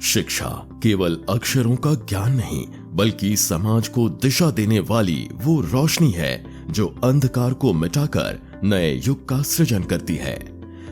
शिक्षा केवल अक्षरों का ज्ञान नहीं, बल्कि समाज को दिशा देने वाली वो रोशनी है जो अंधकार को मिटाकर नए युग का सृजन करती है।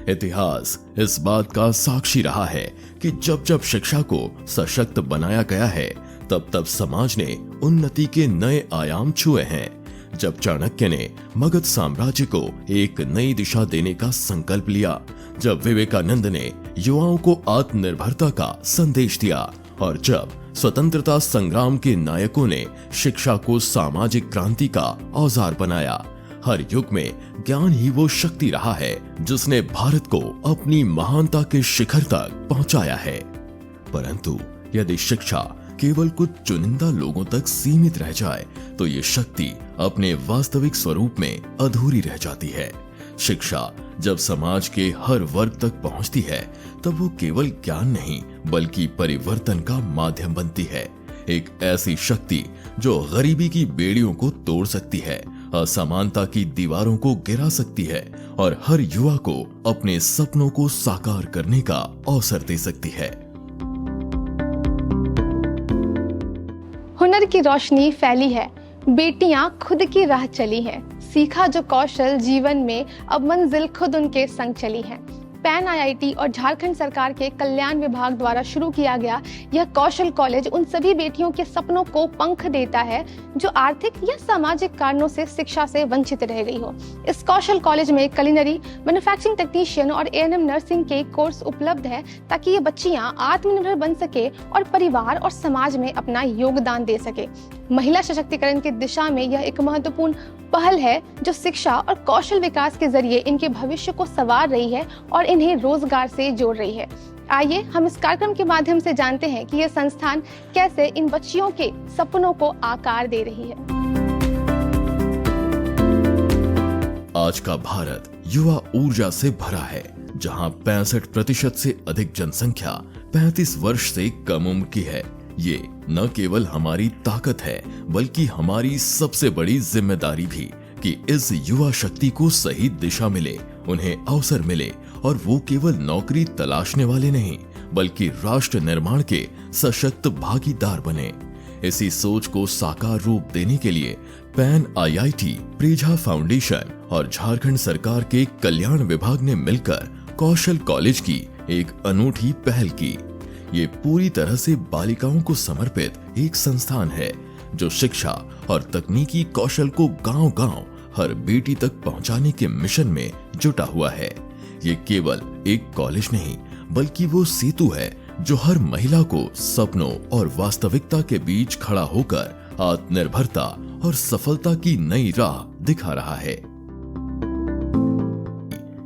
इतिहास इस बात का साक्षी रहा है कि जब जब शिक्षा को सशक्त बनाया गया है, तब तब समाज ने उन्नति के नए आयाम छुए हैं। जब चाणक्य ने मगध साम्राज्य को एक नई दिशा देने का संकल्प लिया, जब विवेकानंद ने युवाओं को आत्मनिर्भरता का संदेश दिया, और जब स्वतंत्रता संग्राम के नायकों ने शिक्षा को सामाजिक क्रांति का औजार बनाया, हर युग में ज्ञान ही वो शक्ति रहा है जिसने भारत को अपनी महानता के शिखर तक पहुंचाया है। परंतु यदि शिक्षा केवल कुछ चुनिंदा लोगों तक सीमित रह जाए, तो ये शक्ति अपने वास्तविक स्वरूप में अधूरी रह जाती है। शिक्षा जब समाज के हर वर्ग तक पहुंचती है, तब वो केवल ज्ञान नहीं, बल्कि परिवर्तन का माध्यम बनती है। एक ऐसी शक्ति जो गरीबी की बेड़ियों को तोड़ सकती है, असमानता की दीवारों को गिरा सकती है और हर युवा को अपने सपनों को साकार करने का अवसर दे सकती है। हुनर की रोशनी फैली है, बेटियां खुद की राह चली हैं, सीखा जो कौशल जीवन में, अब मंजिल खुद उनके संग चली है। पैन आईआईटी और झारखंड सरकार के कल्याण विभाग द्वारा शुरू किया गया यह कौशल कॉलेज उन सभी बेटियों के सपनों को पंख देता है जो आर्थिक या सामाजिक कारणों से शिक्षा से वंचित रह गई हो। इस कौशल कॉलेज में कुलिनरी, मैन्युफैक्चरिंग टेक्नीशियन और एएनएम नर्सिंग के कोर्स उपलब्ध है, ताकि ये बच्चियां आत्मनिर्भर बन सके और परिवार और समाज में अपना योगदान दे सके। महिला सशक्तिकरण की दिशा में यह एक महत्वपूर्ण पहल है जो शिक्षा और कौशल विकास के जरिए इनके भविष्य को संवार रही है और इन्हें रोजगार से जोड़ रही है। आइए हम इस कार्यक्रम के माध्यम से जानते हैं कि यह संस्थान कैसे इन बच्चियों के सपनों को आकार दे रही है। आज का भारत युवा ऊर्जा से भरा है, जहां 65% से अधिक जनसंख्या 35 वर्ष से कम उम्र की है। ये न केवल हमारी ताकत है, बल्कि हमारी सबसे बड़ी जिम्मेदारी भी कि इस युवा शक्ति को सही दिशा मिले, उन्हें अवसर मिले और वो केवल नौकरी तलाशने वाले नहीं, बल्कि राष्ट्र निर्माण के सशक्त भागीदार बने। इसी सोच को साकार रूप देने के लिए पैन आईआईटी, प्रेझा फाउंडेशन और झारखंड सरकार के कल्याण विभाग ने मिलकर कौशल कॉलेज की एक अनूठी पहल की। ये पूरी तरह से बालिकाओं को समर्पित एक संस्थान है जो शिक्षा और तकनीकी कौशल को गांव-गांव हर बेटी तक पहुंचाने के मिशन में जुटा हुआ है। ये केवल एक कॉलेज नहीं, बल्कि वो सेतु है जो हर महिला को सपनों और वास्तविकता के बीच खड़ा होकर आत्मनिर्भरता और सफलता की नई राह दिखा रहा है।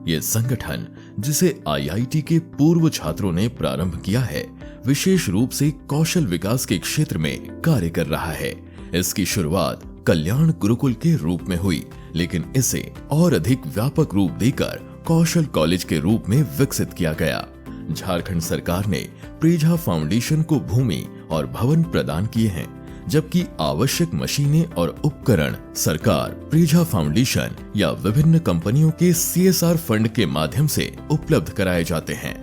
ये संगठन, जिसे आईआईटी के पूर्व छात्रों ने प्रारंभ किया है, विशेष रूप से कौशल विकास के क्षेत्र में कार्य कर रहा है। इसकी शुरुआत कल्याण गुरुकुल के रूप में हुई, लेकिन इसे और अधिक व्यापक रूप देकर कौशल कॉलेज के रूप में विकसित किया गया। झारखंड सरकार ने प्रेझा फाउंडेशन को भूमि और भवन प्रदान किए हैं, जबकि आवश्यक मशीनें और उपकरण सरकार, प्रेझा फाउंडेशन या विभिन्न कंपनियों के सीएसआर फंड के माध्यम से उपलब्ध कराए जाते हैं।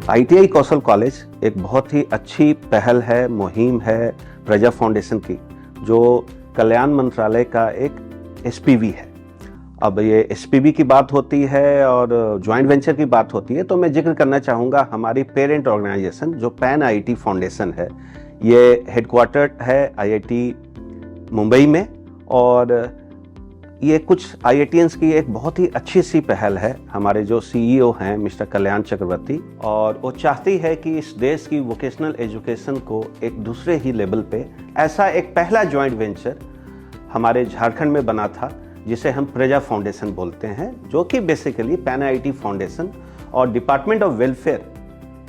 आईटीआई कौशल कॉलेज एक बहुत ही अच्छी पहल है, मुहिम है प्रेझा फाउंडेशन की, जो कल्याण मंत्रालय का एक एसपीवी है। अब ये एसपीवी की बात होती है और ज्वाइंट वेंचर की बात होती है, तो मैं जिक्र करना चाहूँगा हमारी पेरेंट ऑर्गेनाइजेशन जो पैन आईआईटी फाउंडेशन है। ये हेडक्वार्टर्ड है आईआईटी मुंबई में, और ये कुछ आईआईटीएंस की एक बहुत ही अच्छी सी पहल है। हमारे जो सीईओ हैं मिस्टर कल्याण चक्रवर्ती, और वो चाहती है कि इस देश की वोकेशनल एजुकेशन को एक दूसरे ही लेवल पे, ऐसा एक पहला ज्वाइंट वेंचर हमारे झारखंड में बना था, जिसे हम प्रेझा फाउंडेशन बोलते हैं, जो कि बेसिकली पैन आईआईटी फाउंडेशन और department of welfare,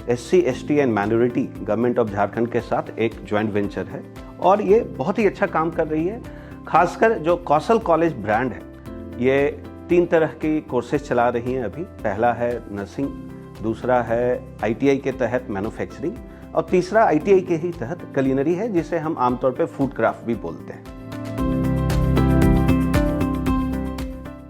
SC, ST and minority government of Jharkhand के साथ एक ज्वाइंट वेंचर है। और ये बहुत ही अच्छा काम कर रही है। खासकर जो कौशल कॉलेज ब्रांड है, ये 3 तरह की कोर्सेज चला रही हैं अभी। पहला है नर्सिंग, दूसरा है आईटीआई के तहत मैन्युफैक्चरिंग, और तीसरा आईटीआई के ही तहत कुलिनरी है, जिसे हम आमतौर पे फूड क्राफ्ट भी बोलते हैं।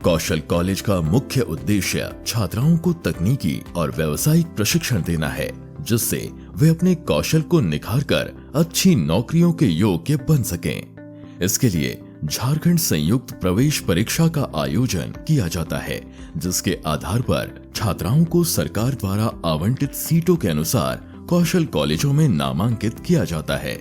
कौशल कॉलेज का मुख्य उद्देश्य छात्राओं को तकनीकी और व्यावसायिक प्रशिक्षण देना है, जिससे वे अपने कौशल को निखारकर अच्छी नौकरियों के योग्य बन सकें। इसके लिए झारखंड संयुक्त प्रवेश परीक्षा का आयोजन किया जाता है, जिसके आधार पर छात्राओं को सरकार द्वारा आवंटित सीटों के अनुसार कौशल कॉलेजों में नामांकित किया जाता है।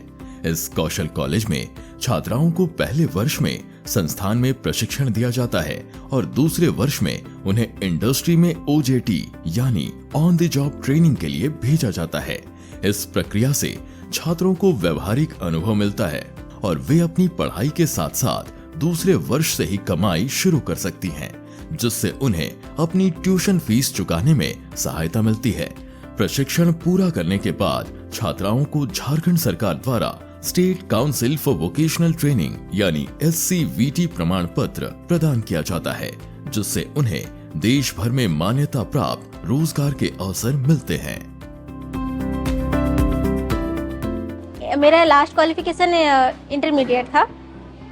इस कौशल कॉलेज में छात्राओं को पहले वर्ष में संस्थान में प्रशिक्षण दिया जाता है और दूसरे वर्ष में उन्हें इंडस्ट्री में OJT यानी ऑन द जॉब ट्रेनिंग के लिए भेजा जाता है। इस प्रक्रिया से छात्रों को व्यवहारिक अनुभव मिलता है और वे अपनी पढ़ाई के साथ साथ दूसरे वर्ष से ही कमाई शुरू कर सकती हैं, जिससे उन्हें अपनी ट्यूशन फीस चुकाने में सहायता मिलती है। प्रशिक्षण पूरा करने के बाद छात्राओं को झारखंड सरकार द्वारा state council for vocational training यानी SCVT प्रमाण पत्र प्रदान किया जाता है, जिससे उन्हें देश भर में मान्यता प्राप्त रोजगार के अवसर मिलते हैं। मेरा लास्ट क्वालिफिकेशन इंटरमीडिएट था,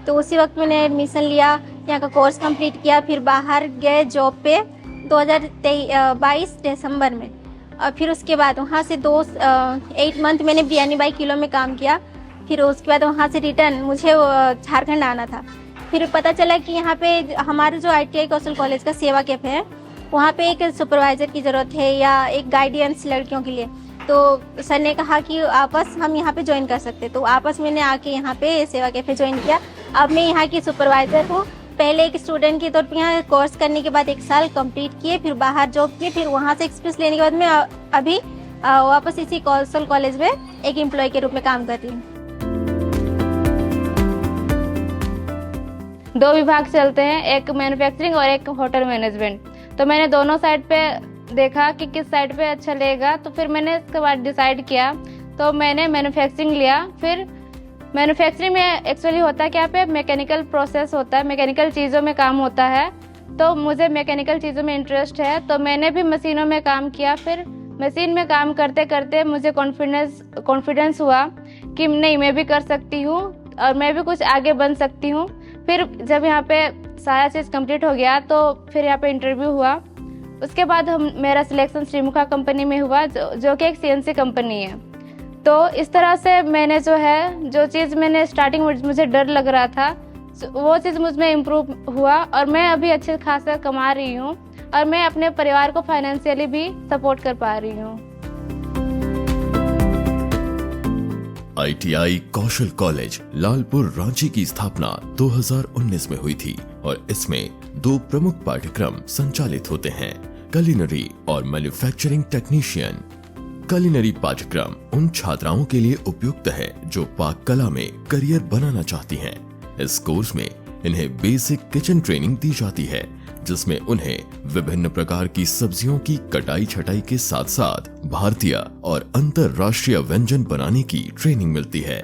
तो उसी वक्त मैंने एडमिशन लिया, यहाँ का कोर्स कंप्लीट किया, फिर बाहर गए जॉब पे 2022 दिसंबर में। और फिर उसके बाद वहाँ से 8 मंथ मैंने बिरयानी बाई किलो में काम किया। फिर उसके बाद वहाँ से रिटर्न मुझे झारखंड आना था। फिर पता चला कि यहाँ पे हमारे जो ITI कौशल कॉलेज का सेवा कैफे है, वहाँ पे एक सुपरवाइज़र की ज़रूरत है या एक गाइडेंस लड़कियों के लिए। तो सर ने कहा कि आपस हम यहाँ पे ज्वाइन कर सकते, तो आपस मैंने आके यहाँ पे सेवा कैफे ज्वाइन किया। अब मैं यहाँ की सुपरवाइज़र हूँ। पहले एक स्टूडेंट के तौर पर यहाँ कोर्स करने के बाद 1 साल कंप्लीट किए, फिर बाहर जॉब किए, फिर वहाँ से एक्सपीरियंस लेने के बाद मैं अभी वापस इसी कौशल कॉलेज में एक एम्प्लॉय के रूप में काम कर रही हूँ। 2 विभाग चलते हैं, एक मैन्युफैक्चरिंग और एक होटल मैनेजमेंट। तो मैंने दोनों साइड पे देखा कि किस साइड पे अच्छा लगेगा, तो फिर मैंने इसके बाद डिसाइड किया, तो मैंने मैन्युफैक्चरिंग लिया। फिर मैन्युफैक्चरिंग में एक्चुअली होता है क्या पे मैकेनिकल प्रोसेस होता है, मैकेनिकल चीज़ों में काम होता है, तो मुझे मैकेनिकल चीज़ों में इंटरेस्ट है, तो मैंने भी मशीनों में काम किया। फिर मशीन में काम करते करते मुझे कॉन्फिडेंस हुआ कि नहीं, मैं भी कर सकती हूँ और मैं भी कुछ आगे बन सकती हूँ। फिर जब यहाँ पे सारा चीज़ कंप्लीट हो गया, तो फिर यहाँ पे इंटरव्यू हुआ। उसके बाद मेरा सिलेक्शन श्रीमुखा कंपनी में हुआ, जो कि एक CNC कंपनी है। तो इस तरह से मैंने जो चीज़ मैंने स्टार्टिंग में मुझे डर लग रहा था, वो चीज़ मुझ में इम्प्रूव हुआ और मैं अभी अच्छे खासा कमा रही हूँ और मैं अपने परिवार को फाइनेंशियली भी सपोर्ट कर पा रही हूँ। ITI कौशल कॉलेज लालपुर रांची की स्थापना 2019 में हुई थी और इसमें 2 प्रमुख पाठ्यक्रम संचालित होते हैं, कुलिनरी और मैन्युफैक्चरिंग टेक्नीशियन। कुलिनरी पाठ्यक्रम उन छात्राओं के लिए उपयुक्त है जो पाक कला में करियर बनाना चाहती हैं। इस कोर्स में इन्हें बेसिक किचन ट्रेनिंग दी जाती है, जिसमें उन्हें विभिन्न प्रकार की सब्जियों की कटाई छटाई के साथ साथ भारतीय और अंतरराष्ट्रीय व्यंजन बनाने की ट्रेनिंग मिलती है।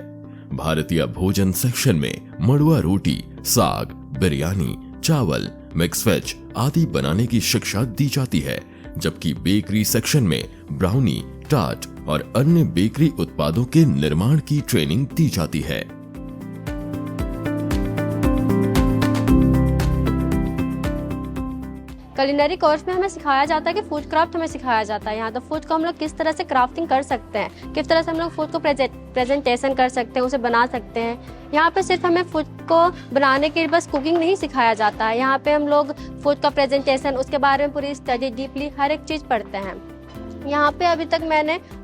भारतीय भोजन सेक्शन में मड़ुआ रोटी, साग, बिरयानी, चावल, मिक्स वेज आदि बनाने की शिक्षा दी जाती है, जबकि बेकरी सेक्शन में ब्राउनी, टार्ट और अन्य बेकरी उत्पादों के निर्माण की ट्रेनिंग दी जाती है। कुलिनरी कोर्स में हमें सिखाया जाता है कि फूड क्राफ्ट हमें सिखाया जाता है। यहाँ तो फूड को हम लोग किस तरह से क्राफ्टिंग कर सकते हैं, किस तरह से हम लोग फूड को प्रेजेंटेशन कर सकते हैं, उसे बना सकते हैं। यहाँ पे सिर्फ हमें फूड को बनाने के लिए बस कुकिंग नहीं सिखाया जाता है, यहाँ पे हम लोग फूड का प्रेजेंटेशन, उसके बारे में पूरी स्टडी डीपली हर एक चीज़ पढ़ते हैं। यहाँ पे अभी तक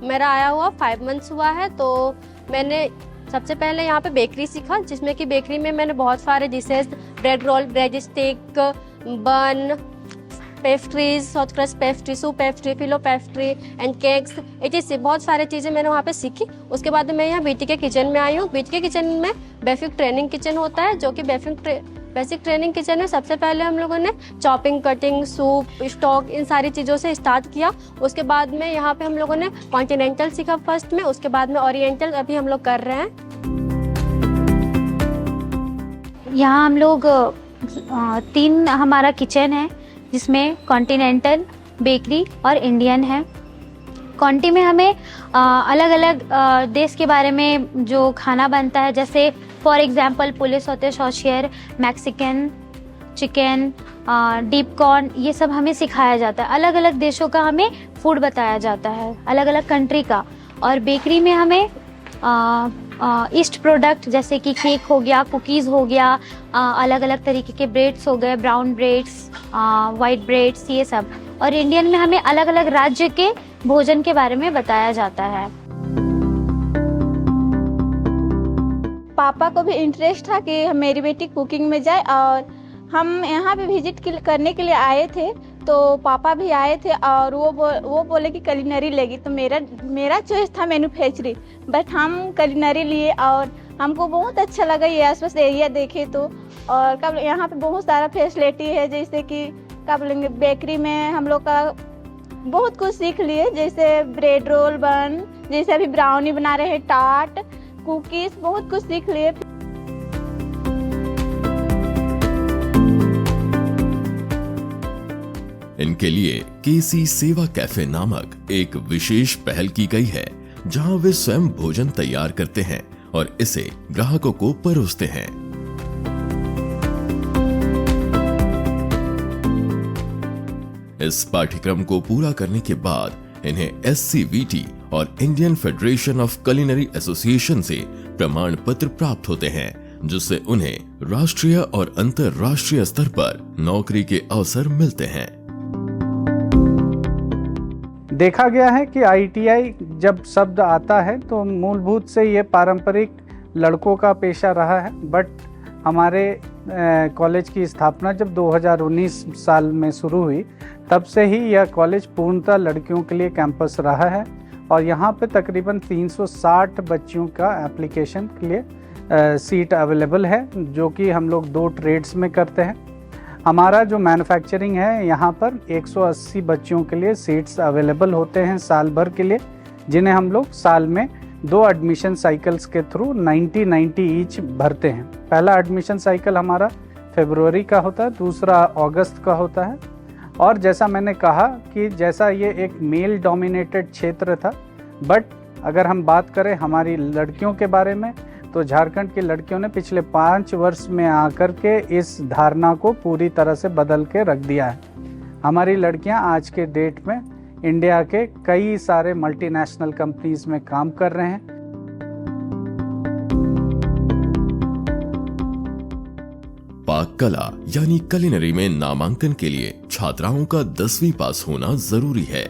मेरा आया हुआ 5 मंथ्स हुआ है, तो मैंने सबसे पहले यहाँ पे बेकरी सीखा, जिसमें कि बेकरी में मैंने बहुत सारे dishes, bread roll, bread stick, bun, pastries, soft crust pastry, soup pastry, filo pastry and cakes, etc बहुत सारी चीज़ें मैंने वहाँ पे सीखी। उसके बाद मैं यहाँ BTK किचन में आई हूँ। BTK किचन में बेसिक ट्रेनिंग किचन होता है, जो कि बेसिक ट्रेनिंग किचन में सबसे पहले हम लोगों ने चॉपिंग, कटिंग, सूप, स्टॉक, इन सारी चीज़ों से स्टार्ट किया। उसके बाद में यहाँ पे हम लोगों ने कॉन्टिनेंटल सीखा फर्स्ट में, उसके बाद में ओरिएंटल अभी हम लोग कर रहे हैं। यहाँ हम लोग 3 हमारा किचन है, जिसमें कॉन्टिनेंटल, बेकरी और इंडियन है। कॉन्टी में हमें अलग अलग देश के बारे में जो खाना बनता है, जैसे फॉर एग्जांपल पुलिस होते हैं, सॉशियर, मैक्सिकन, चिकन, डीप कॉर्न, ये सब हमें सिखाया जाता है। अलग अलग देशों का हमें फूड बताया जाता है, अलग अलग कंट्री का। और बेकरी में हमें ईस्ट प्रोडक्ट जैसे कि केक हो गया, कुकीज़ हो गया, अलग अलग तरीके के ब्रेड्स हो गए, ब्राउन ब्रेड्स, वाइट ब्रेड्स, ये सब। और इंडियन में हमें अलग अलग राज्य के भोजन के बारे में बताया जाता है। पापा को भी इंटरेस्ट था कि मेरी बेटी कुकिंग में जाए, और हम यहाँ पे विजिट करने के लिए आए थे, तो पापा भी आए थे और वो बोले कि कुलिनरी लेगी। तो मेरा चॉइस था मैन्युफैक्चरिंग, बट हम कुलिनरी लिए और हमको बहुत अच्छा लगा ये आसपास एरिया देखे तो। और कब यहाँ पे बहुत सारा फैसिलिटी है, जैसे कि क्या बोलेंगे, बेकरी में हम लोग का बहुत कुछ सीख लिए, जैसे ब्रेड रोल बन, जैसे अभी ब्राउनी बना रहे हैं, टार्ट, कुकीज, बहुत कुछ सीख लिए। इनके लिए केसी सेवा कैफे नामक एक विशेष पहल की गई है, जहां वे स्वयं भोजन तैयार करते हैं और इसे ग्राहकों को परोसते हैं। इस पाठ्यक्रम को पूरा करने के बाद इन्हें SCVT और Indian federation of culinary association से प्रमाण पत्र प्राप्त होते हैं, जिससे उन्हें राष्ट्रीय और अंतर्राष्ट्रीय स्तर पर नौकरी के अवसर मिलते हैं। देखा गया है कि ITI जब शब्द आता है तो मूलभूत से ये पारंपरिक लड़कों का पेशा रहा है, बट हमारे कॉलेज की स्थापना जब 2019 साल में शुरू हुई, तब से ही यह कॉलेज पूर्णतः लड़कियों के लिए कैंपस रहा है। और यहाँ पे तकरीबन 360 बच्चियों का एप्लीकेशन के लिए सीट अवेलेबल है, जो कि हम लोग 2 ट्रेड्स में करते हैं। हमारा जो मैन्युफैक्चरिंग है, यहाँ पर 180 बच्चियों के लिए सीट्स अवेलेबल होते हैं साल भर के लिए, जिन्हें हम लोग साल में 2 एडमिशन साइकिल्स के थ्रू 90 ईच भरते हैं। पहला एडमिशन साइकिल हमारा फरवरी का होता है, दूसरा अगस्त का होता है। और जैसा मैंने कहा कि जैसा ये एक मेल डोमिनेटेड क्षेत्र था, बट अगर हम बात करें हमारी लड़कियों के बारे में, तो झारखंड की लड़कियों ने पिछले 5 वर्ष में आकर के इस धारणा को पूरी तरह से बदल के रख दिया है। हमारी लड़कियां आज के डेट में इंडिया के कई सारे मल्टीनेशनल कंपनीज में काम कर रहे हैं। पाक कला यानी कुलिनरी में नामांकन के लिए छात्राओं का 10वीं पास होना जरूरी है।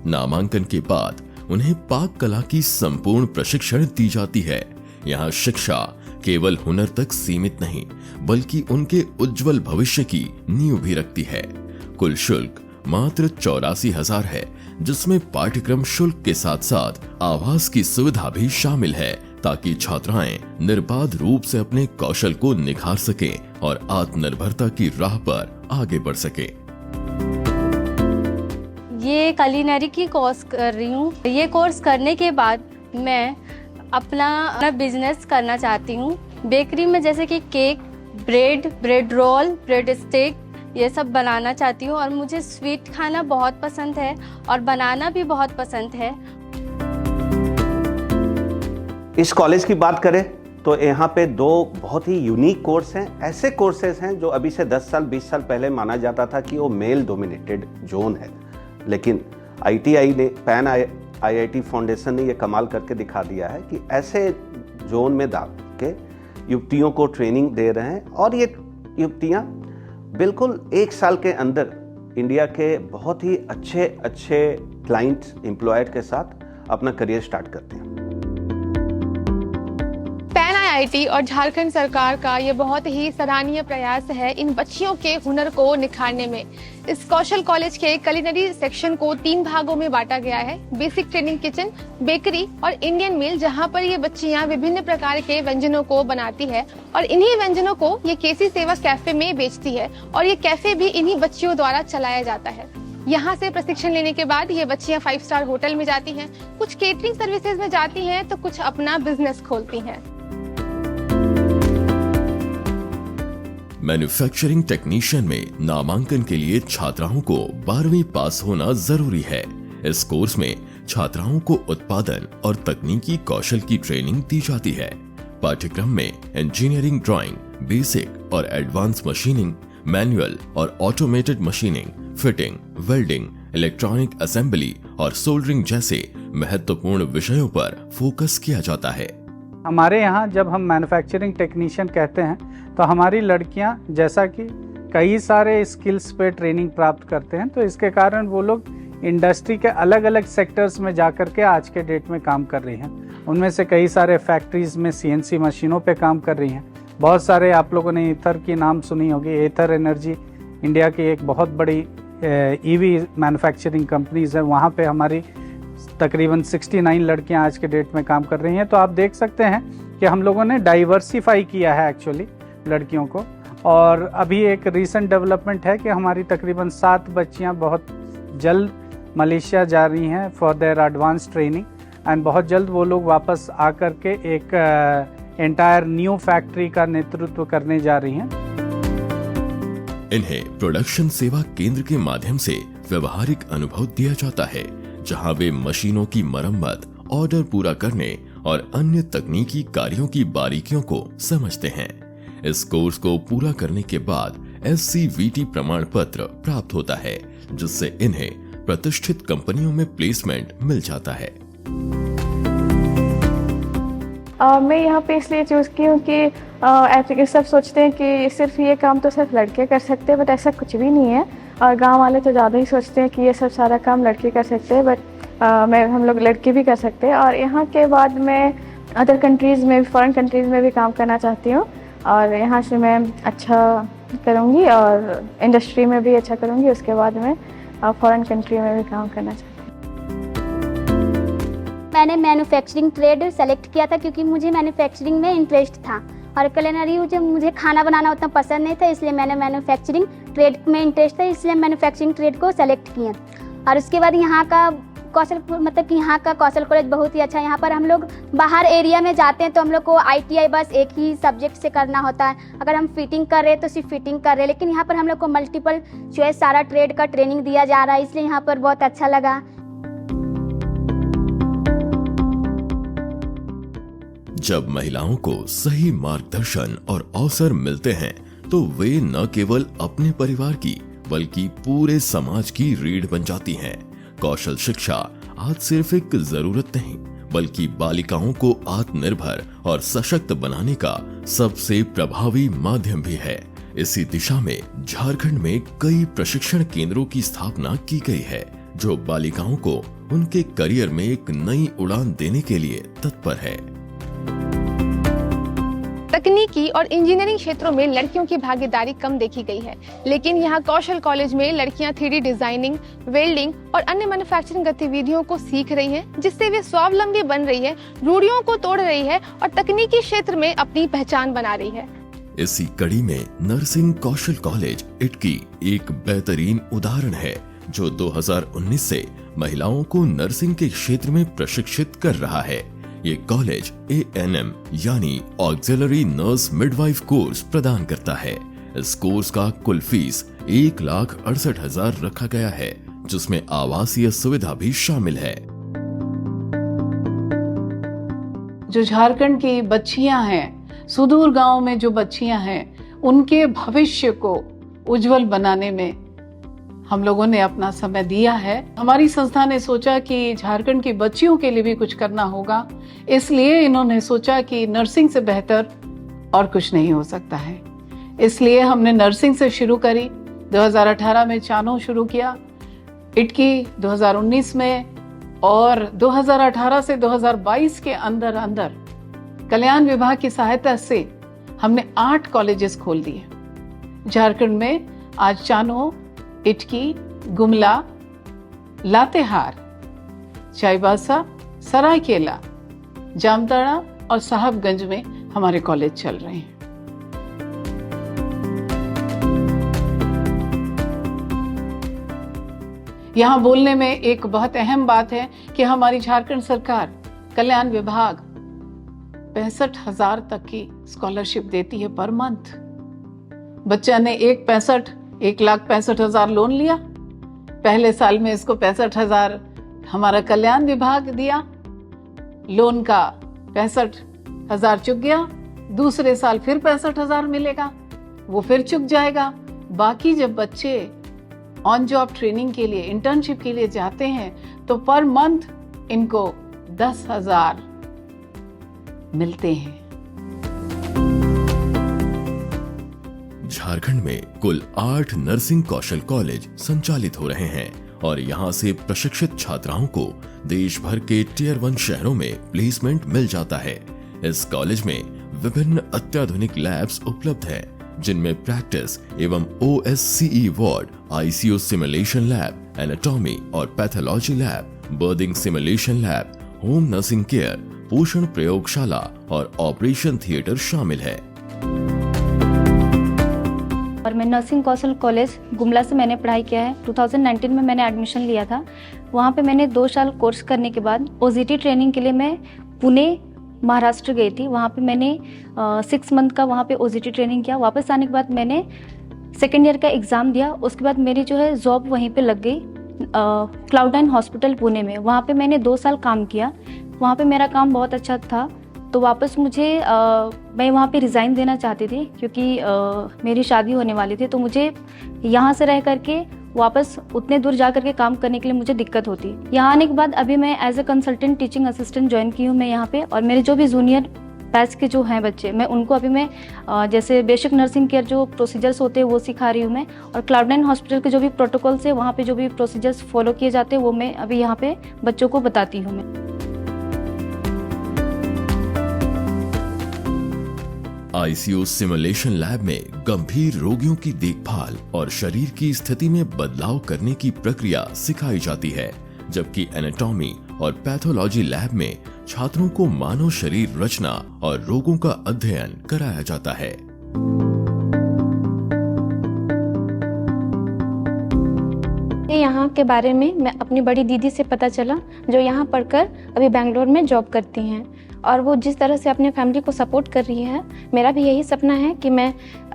नामांकन के बाद उन्हें पाक कला की संपूर्ण प्रशिक्षण दी जाती है। यहाँ शिक्षा केवल हुनर तक सीमित नहीं, बल्कि उनके उज्जवल भविष्य की नींव भी रखती है। कुल शुल्क मात्र 84,000 है, जिसमें पाठ्यक्रम शुल्क के साथ साथ आवास की सुविधा भी शामिल है, ताकि छात्राएं निर्बाध रूप से अपने कौशल को निखार सकें और आत्मनिर्भरता की राह पर आगे बढ़ सकें। ये कुलिनरी की कोर्स कर रही हूँ। ये कोर्स करने के बाद मैं अपना बिजनेस करना चाहती हूँ। बेकरी में जैसे कि cake, bread roll, bread stick, ये सब बनाना चाहती हूँ। और मुझे स्वीट खाना बहुत पसंद है और बनाना भी बहुत पसंद है। इस कॉलेज की बात करें तो यहाँ पे 2 बहुत ही यूनिक कोर्स हैं। ऐसे कोर्सेज हैं जो अभी से 10 साल 20 साल पहले माना जाता था कि वो मेल डोमिनेटेड जोन है, लेकिन ITI ने, पैन IIT फाउंडेशन ने ये कमाल करके दिखा दिया है कि ऐसे जोन में डाल के युवतियों को ट्रेनिंग दे रहे हैं। और ये युवतियाँ बिल्कुल 1 साल के अंदर इंडिया के बहुत ही अच्छे क्लाइंट एम्प्लॉयर के साथ अपना करियर स्टार्ट करते हैं। पैन IIT और झारखंड सरकार का ये बहुत ही सराहनीय प्रयास है इन बच्चियों के हुनर को निखारने में। इस कौशल कॉलेज के कुलिनरी सेक्शन को 3 भागों में बांटा गया है: बेसिक ट्रेनिंग किचन, बेकरी और इंडियन मील, जहां पर ये बच्चियां विभिन्न प्रकार के व्यंजनों को बनाती है और इन्हीं व्यंजनों को ये केसी सेवा कैफे में बेचती है। और ये कैफे भी इन्हीं बच्चियों द्वारा चलाया जाता है। यहाँ से प्रशिक्षण लेने के बाद ये बच्चियां 5 स्टार होटल में जाती हैं, कुछ केटरिंग सर्विसेज में जाती हैं, तो कुछ अपना बिजनेस खोलती हैं। मैन्युफैक्चरिंग टेक्नीशियन में नामांकन के लिए छात्राओं को 12वीं पास होना जरूरी है। इस कोर्स में छात्राओं को उत्पादन और तकनीकी कौशल की ट्रेनिंग दी जाती है। पाठ्यक्रम में इंजीनियरिंग ड्राइंग, बेसिक और एडवांस मशीनिंग, मैनुअल और automated machining, fitting, welding, electronic assembly और सोल्डरिंग जैसे महत्वपूर्ण विषयों पर फोकस किया जाता है। हमारे यहाँ जब हम मैन्युफैक्चरिंग टेक्नीशियन कहते हैं तो हमारी लड़कियाँ जैसा कि कई सारे स्किल्स पे ट्रेनिंग प्राप्त करते हैं, तो इसके कारण वो लोग इंडस्ट्री के अलग अलग सेक्टर्स में जाकर के आज के डेट में काम कर रही हैं। उनमें से कई सारे फैक्ट्रीज में CNC मशीनों पे काम कर रही हैं। बहुत सारे आप लोगों ने ईथर की नाम सुनी होगी। एथर एनर्जी इंडिया की एक बहुत बड़ी EV मैन्युफैक्चरिंग कंपनीज है, वहाँ पे हमारी तकरीबन 69 लड़कियां आज के डेट में काम कर रही हैं। तो आप देख सकते हैं कि हम लोगों ने डाइवर्सिफाई किया है एक्चुअली लड़कियों को। और अभी एक रीसेंट डेवलपमेंट है कि हमारी तकरीबन 7 बच्चियां बहुत जल्द मलेशिया जा रही हैं for their advance training, and बहुत जल्द वो लोग वापस आकर के एक एंटायर न्यू फैक्ट्री का नेतृत्व करने जा रही हैं। इन्हें प्रोडक्शन सेवा केंद्र के माध्यम से व्यवहारिक अनुभव दिया जाता है, जहां वे मशीनों की मरम्मत, ऑर्डर पूरा करने और अन्य तकनीकी कार्यों की बारीकियों को समझते हैं। इस कोर्स को पूरा करने के बाद SCVT प्रमाण पत्र प्राप्त होता है, जिससे इन्हें प्रतिष्ठित कंपनियों में प्लेसमेंट मिल जाता है। मैं यहाँ पे इसलिए चूज़ की हूँ कि ऐसे सब सोचते हैं कि सिर्फ ये काम तो सिर्फ लड़के कर सकते हैं, बट ऐसा कुछ भी नहीं है। और गांव वाले तो ज़्यादा ही सोचते हैं कि ये सब सारा काम लड़के कर सकते हैं, बट हम लोग लड़के भी कर सकते हैं। और यहाँ के बाद मैं अदर कंट्रीज़ में, फॉरेन कंट्रीज़ में भी काम करना चाहती हूँ, और यहाँ से मैं अच्छा करूँगी और इंडस्ट्री में भी अच्छा करूँगी। उसके बाद मैं फॉरेन कंट्री में भी काम करना चाहती हूँ। मैंने मैन्युफैक्चरिंग ट्रेड सेलेक्ट किया था क्योंकि मुझे मैन्युफैक्चरिंग में इंटरेस्ट था, और कुलिनरी जो मुझे खाना बनाना उतना पसंद नहीं था, इसलिए मैंने मैन्युफैक्चरिंग ट्रेड में इंटरेस्ट था, इसलिए मैन्युफैक्चरिंग ट्रेड को सेलेक्ट किया। और उसके बाद यहाँ का कौशल, मतलब कि यहाँ का कौशल कॉलेज बहुत ही अच्छा है। यहाँ पर हम लोग बाहर एरिया में जाते हैं तो हम लोग को ITI बस एक ही सब्जेक्ट से करना होता है। अगर हम फिटिंग कर रहे हैं तो सिर्फ फिटिंग कर रहे हैं, लेकिन यहाँ पर हम लोग को मल्टीपल चॉइस सारा ट्रेड का ट्रेनिंग दिया जा रहा है, इसलिए यहाँ पर बहुत अच्छा लगा। जब महिलाओं को सही मार्गदर्शन और अवसर मिलते हैं तो वे न केवल अपने परिवार की बल्कि पूरे समाज की रीढ़ बन जाती हैं। कौशल शिक्षा आज सिर्फ एक जरूरत नहीं, बल्कि बालिकाओं को आत्मनिर्भर और सशक्त बनाने का सबसे प्रभावी माध्यम भी है। इसी दिशा में झारखंड में कई प्रशिक्षण केंद्रों की स्थापना की गई है, जो बालिकाओं को उनके करियर में एक नई उड़ान देने के लिए तत्पर है। तकनीकी और इंजीनियरिंग क्षेत्रों में लड़कियों की भागीदारी कम देखी गई है, लेकिन यहाँ कौशल कॉलेज में लड़कियाँ 3D डिजाइनिंग, वेल्डिंग और अन्य मैन्युफैक्चरिंग गतिविधियों को सीख रही हैं, जिससे वे स्वावलंबी बन रही है, रूढ़ियों को तोड़ रही है और तकनीकी क्षेत्र में अपनी पहचान बना रही है। इसी कड़ी में नर्सिंग कौशल कॉलेज इटकी एक बेहतरीन उदाहरण है, जो 2019 से महिलाओं को नर्सिंग के क्षेत्र में प्रशिक्षित कर रहा है। ये कॉलेज ANM यानी ऑक्सिलरी नर्स मिडवाइफ कोर्स प्रदान करता है। इस कोर्स का कुल फीस 1,68,000 रखा गया है, जिसमें आवासीय सुविधा भी शामिल है। जो झारखंड की बच्चियां हैं, सुदूर गांव में जो बच्चियां हैं, उनके भविष्य को उज्जवल बनाने में हम लोगों ने अपना समय दिया है। हमारी संस्था ने सोचा कि झारखंड की बच्चियों के लिए भी कुछ करना होगा, इसलिए इन्होंने सोचा कि नर्सिंग से बेहतर और कुछ नहीं हो सकता है। इसलिए हमने नर्सिंग से शुरू करी। 2018 में चानो शुरू किया, इटकी 2019 में, और 2018 से 2022 के अंदर कल्याण विभाग की सहायता से हमने 8 कॉलेजेस खोल दिए झारखंड में। आज चानो, इटकी, गुमला, लातेहार, चाईबासा, सरायकेला, जामताड़ा और साहबगंज में हमारे कॉलेज चल रहे हैं। यहाँ बोलने में एक बहुत अहम बात है कि हमारी झारखंड सरकार कल्याण विभाग 65,000 तक की स्कॉलरशिप देती है पर मंथ। बच्चा ने 1,65,000 लोन लिया, पहले साल में इसको 65,000 हमारा कल्याण विभाग दिया, लोन का 65,000 चुक गया, दूसरे साल फिर 65,000 मिलेगा, वो फिर चुक जाएगा, बाकी जब बच्चे ऑन जॉब ट्रेनिंग के लिए, इंटर्नशिप के लिए जाते हैं तो पर मंथ इनको 10,000 मिलते हैं। झारखंड में कुल 8 नर्सिंग कौशल कॉलेज संचालित हो रहे हैं और यहाँ से प्रशिक्षित छात्राओं को देश भर के टियर 1 शहरों में प्लेसमेंट मिल जाता है। इस कॉलेज में विभिन्न अत्याधुनिक लैब्स उपलब्ध हैं, जिनमें प्रैक्टिस एवं OSCE ward, ICU simulation lab, anatomy और pathology lab, birthing simulation lab, home nursing care, पोषण प्रयोगशाला और ऑपरेशन थिएटर शामिल है। और मैं नर्सिंग कौशल कॉलेज गुमला से मैंने पढ़ाई किया है। 2019 में मैंने एडमिशन लिया था। वहाँ पे मैंने 2 साल कोर्स करने के बाद OJT ट्रेनिंग के लिए मैं पुणे महाराष्ट्र गई थी। वहाँ पे मैंने 6 मंथ का वहाँ पे OJT ट्रेनिंग किया। वापस आने के बाद मैंने सेकेंड ईयर का एग्ज़ाम दिया। उसके बाद मेरी जो है जॉब वहीं पे लग गई, क्लाउड9 हॉस्पिटल पुणे में। वहाँ पे मैंने 2 साल काम किया। वहाँ पे मेरा काम बहुत अच्छा था, तो वापस मुझे मैं वहाँ पे रिज़ाइन देना चाहती थी क्योंकि मेरी शादी होने वाली थी। तो मुझे यहाँ से रह करके वापस उतने दूर जा करके काम करने के लिए मुझे दिक्कत होती। यहाँ आने के बाद अभी मैं as a consultant teaching assistant join की हूँ मैं यहाँ पे। और मेरे जो भी जूनियर बैच के जो हैं बच्चे, मैं उनको अभी मैं जैसे बेसिक नर्सिंग केयर जो प्रोसीजर्स होते हैं वो सिखा रही हूँ मैं। और क्लाउड9 हॉस्पिटल के जो भी प्रोटोकॉल्स है, वहाँ पे जो भी प्रोसीजर्स फॉलो किए जाते हैं वो मैं अभी यहाँ पे बच्चों को बताती हूँ मैं। ICU सिमुलेशन लैब में गंभीर रोगियों की देखभाल और शरीर की स्थिति में बदलाव करने की प्रक्रिया सिखाई जाती है, जबकि एनाटॉमी और पैथोलॉजी लैब में छात्रों को मानव शरीर रचना और रोगों का अध्ययन कराया जाता है। यहाँ के बारे में मैं अपनी बड़ी दीदी से पता चला, जो यहाँ पढ़कर अभी बेंगलोर में जॉब करती हैं, और वो जिस तरह से अपने फैमिली को सपोर्ट कर रही है। मेरा भी यही सपना है कि मैं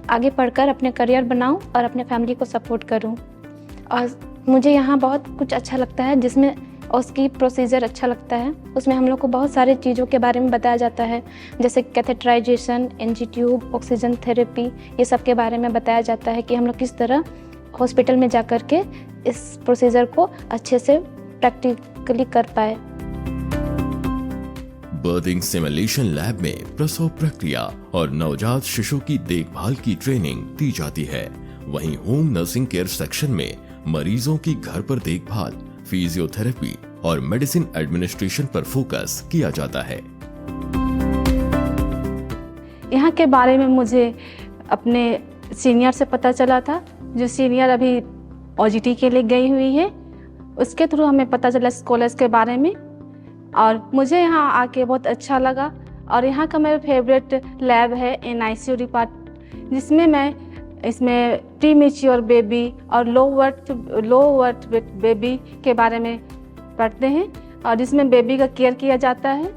आगे पढ़कर अपने करियर बनाऊं और अपने फैमिली को सपोर्ट करूं। और मुझे यहाँ बहुत कुछ अच्छा लगता है, जिसमें उसकी प्रोसीजर अच्छा लगता है। उसमें हम लोग को बहुत सारे चीज़ों के बारे में बताया जाता है, जैसे catheterization, NG tube, oxygen therapy, ये सब के बारे में बताया जाता है कि हम लोग किस तरह हॉस्पिटल में जा कर के इस प्रोसीजर को अच्छे से प्रैक्टिकली कर पाए। बर्थिंग सिमुलेशन लैब में प्रसव प्रक्रिया और नवजात शिशु की देखभाल की ट्रेनिंग दी जाती है। वहीं होम नर्सिंग केयर सेक्शन में मरीजों की घर पर देखभाल, फिजियोथेरेपी और मेडिसिन एडमिनिस्ट्रेशन पर फोकस किया जाता है। यहाँ के बारे में मुझे अपने सीनियर से पता चला था, जो सीनियर अभी OJT के लिए गई हुई है। उसके थ्रू हमें पता चला इस कॉलेज के बारे में, और मुझे यहाँ आके बहुत अच्छा लगा। और यहाँ का मेरा फेवरेट लैब है NICU डिपार्ट, जिसमें मैं इसमें प्री मैच्योर बेबी और लो बर्थ बेबी के बारे में पढ़ते हैं, और इसमें बेबी का केयर किया जाता है।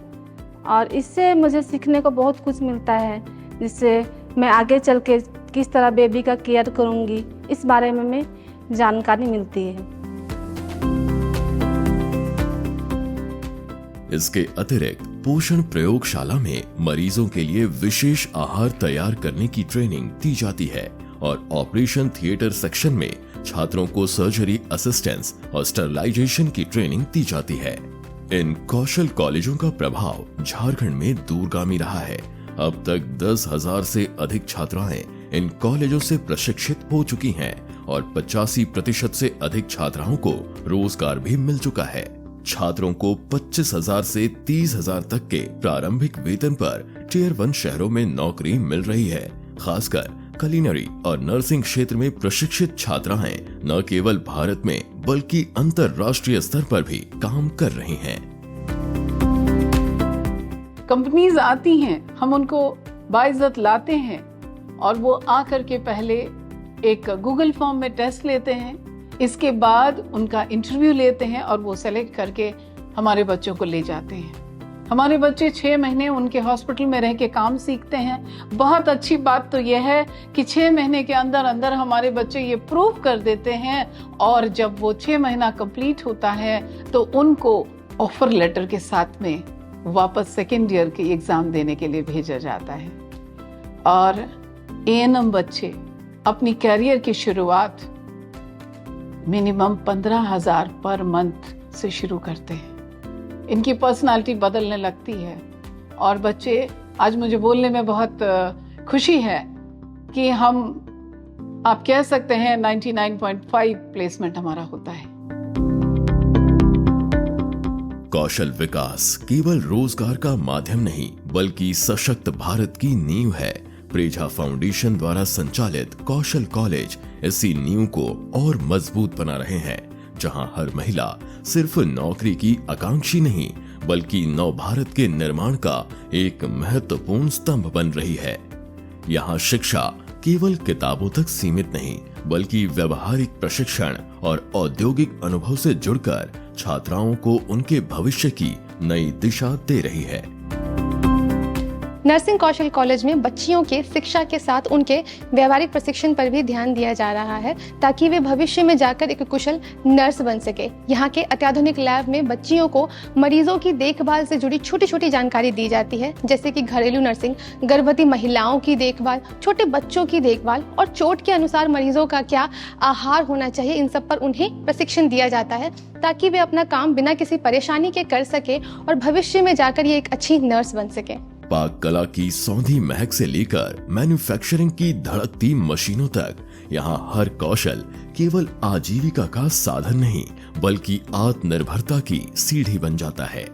और इससे मुझे सीखने को बहुत कुछ मिलता है, जिससे मैं आगे चल के किस तरह बेबी का केयर करूँगी, इस बारे में मैं जानकारी मिलती है। इसके अतिरिक्त पोषण प्रयोगशाला में मरीजों के लिए विशेष आहार तैयार करने की ट्रेनिंग दी जाती है, और ऑपरेशन थिएटर सेक्शन में छात्रों को सर्जरी असिस्टेंस और स्टरलाइजेशन की ट्रेनिंग दी जाती है। इन कौशल कॉलेजों का प्रभाव झारखंड में दूरगामी रहा है। अब तक 10,000 से अधिक छात्राएं इन कॉलेजों से प्रशिक्षित हो चुकी हैं और 85% से अधिक छात्राओं को रोजगार भी मिल चुका है। छात्रों को 25,000 से 30,000 तक के प्रारंभिक वेतन पर टियर 1 शहरों में नौकरी मिल रही है। खासकर कुलिनरी और नर्सिंग क्षेत्र में प्रशिक्षित छात्राएं न केवल भारत में बल्कि अंतर्राष्ट्रीय स्तर पर भी काम कर रही हैं। कंपनीज आती हैं, हम उनको बाइज्जत लाते हैं, और वो आकर के पहले एक गूगल फॉर्म में टेस्ट लेते हैं, इसके बाद उनका इंटरव्यू लेते हैं और वो सेलेक्ट करके हमारे बच्चों को ले जाते हैं। हमारे बच्चे 6 महीने उनके हॉस्पिटल में रह के काम सीखते हैं। बहुत अच्छी बात तो यह है कि 6 महीने के अंदर अंदर हमारे बच्चे ये प्रूव कर देते हैं, और जब वो 6 महीना कंप्लीट होता है तो उनको ऑफर लेटर के साथ में वापस सेकेंड ईयर के एग्जाम देने के लिए भेजा जाता है। और ANM बच्चे अपनी कैरियर की शुरुआत मिनिमम 15,000 पर मंथ से शुरू करते हैं। इनकी पर्सनालिटी बदलने लगती है और बच्चे, आज मुझे बोलने में बहुत खुशी है कि आप कह सकते हैं 99.5 प्लेसमेंट हमारा होता है। कौशल विकास केवल रोजगार का माध्यम नहीं बल्कि सशक्त भारत की नींव है। प्रेझा फाउंडेशन द्वारा संचालित कौशल कॉलेज इसी नींव को और मजबूत बना रहे हैं, जहां हर महिला सिर्फ नौकरी की आकांक्षी नहीं बल्कि नव भारत के निर्माण का एक महत्वपूर्ण स्तंभ बन रही है। यहाँ शिक्षा केवल किताबों तक सीमित नहीं बल्कि व्यवहारिक प्रशिक्षण और औद्योगिक अनुभव से जुड़कर छात्राओं को उनके भविष्य की नई दिशा दे रही है। नर्सिंग कौशल कॉलेज में बच्चियों के शिक्षा के साथ उनके व्यवहारिक प्रशिक्षण पर भी ध्यान दिया जा रहा है ताकि वे भविष्य में जाकर एक कुशल नर्स बन सके। यहाँ के अत्याधुनिक लैब में बच्चियों को मरीजों की देखभाल से जुड़ी छोटी छोटी जानकारी दी जाती है, जैसे कि घरेलू नर्सिंग, गर्भवती महिलाओं की देखभाल, छोटे बच्चों की देखभाल और चोट के अनुसार मरीजों का क्या आहार होना चाहिए। इन सब पर उन्हें प्रशिक्षण दिया जाता है ताकि वे अपना काम बिना किसी परेशानी के कर सके और भविष्य में जाकर ये एक अच्छी नर्स बन सके। पाक कला की सौंधी महक से लेकर मैन्युफैक्चरिंग की धड़कती मशीनों तक, यहाँ हर कौशल केवल आजीविका का साधन नहीं बल्कि आत्मनिर्भरता की सीढ़ी बन जाता है।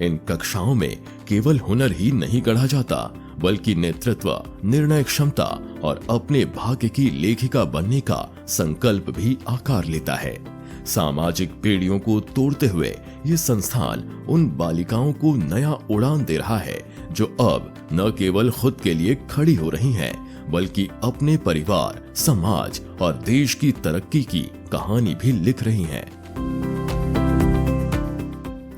इन कक्षाओं में केवल हुनर ही नहीं गढ़ा जाता बल्कि नेतृत्व, निर्णय क्षमता और अपने भाग्य की लेखिका बनने का संकल्प भी आकार लेता है। सामाजिक बेड़ियों को तोड़ते हुए ये संस्थान उन बालिकाओं को नया उड़ान दे रहा है जो अब न केवल खुद के लिए खड़ी हो रही हैं बल्कि अपने परिवार, समाज और देश की तरक्की की कहानी भी लिख रही हैं।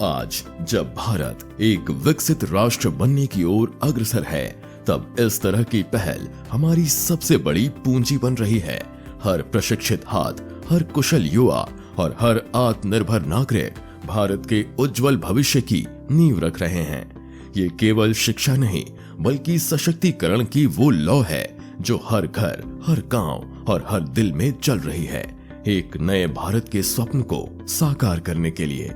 आज जब भारत एक विकसित राष्ट्र बनने की ओर अग्रसर है, तब इस तरह की पहल हमारी सबसे बड़ी पूंजी बन रही है। हर प्रशिक्षित हाथ, हर कुशल युवा और हर आत्मनिर्भर नागरिक भारत के उज्जवल भविष्य की नींव रख रहे हैं। ये केवल शिक्षा नहीं बल्कि सशक्तिकरण की वो लौ है जो हर घर, हर गांव और हर दिल में चल रही है, एक नए भारत के स्वप्न को साकार करने के लिए।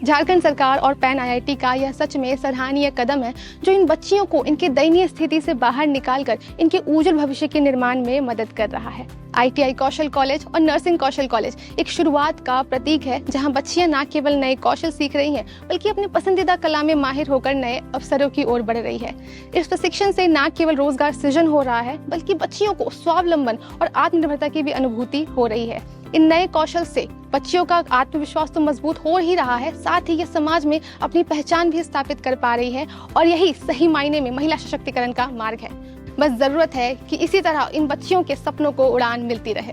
झारखंड सरकार और पैन आईआईटी का यह सच में सराहनीय कदम है जो इन बच्चियों को इनके दयनीय स्थिति से बाहर निकालकर इनके उज्जवल भविष्य के निर्माण में मदद कर रहा है। आईटीआई कौशल कॉलेज और नर्सिंग कौशल कॉलेज एक शुरुआत का प्रतीक है जहां बच्चियां न केवल नए कौशल सीख रही हैं बल्कि अपने पसंदीदा कला में माहिर होकर नए अवसरों की ओर बढ़ रही है। इस प्रशिक्षण से न केवल रोजगार सृजन हो रहा है बल्कि बच्चियों को स्वावलंबन और आत्मनिर्भरता की भी अनुभूति हो रही है। इन नए कौशल से बच्चियों का आत्मविश्वास तो मजबूत हो ही रहा है, साथ ही ये समाज में अपनी पहचान भी स्थापित कर पा रही है और यही सही मायने में महिला सशक्तिकरण का मार्ग है। बस जरूरत है कि इसी तरह इन बच्चियों के सपनों को उड़ान मिलती रहे।